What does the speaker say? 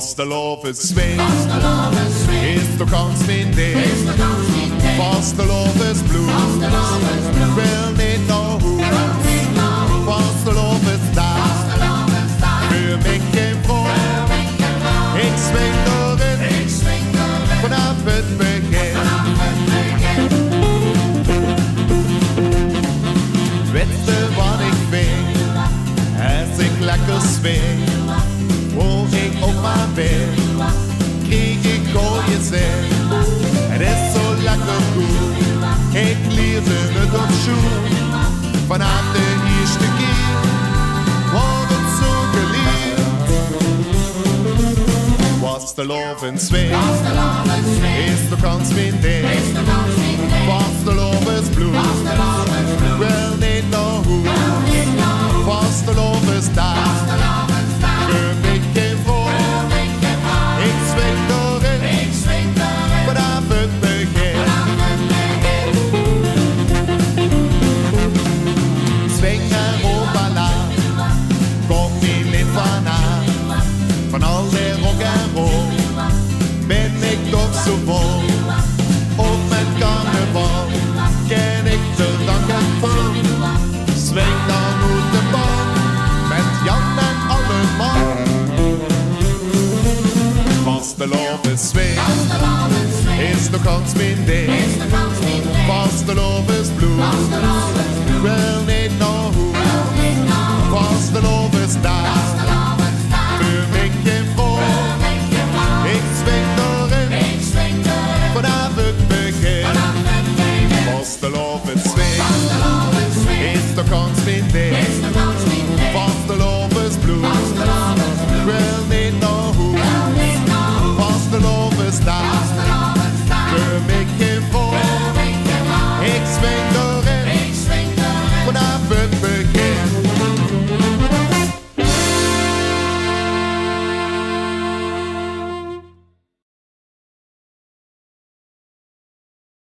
Vastelovensving is toch min ding. Vastelovensbloed wil niet naar huis. Vastelovensdag voor mij geen vrouw. Ik swing erin vanaf het begin. Weet je wat ik vind als ik lekker swing? Hoe ik ook maar ben, krijg ik gooie zin. Het is zo lekker goed, ik leerde het op schoen. Vanaf de eerste keer wordt het zo geliefd. Vastelovensving is de kans min ding. Vastelovensbloed wil niet naar huis. Vastelovensdag voor mij geen vrouw. Ik swing erin vanaf het begin. Swing Europa lang, kom niet lid vanaf. Van al die rock en roll ben ik toch zo vol. Op mijn carnaval ken ik de danken van. Swing dan uit de bal met Jan en alle man. Vastelovensving is de kans min ding. Vastelovensbloed wil niet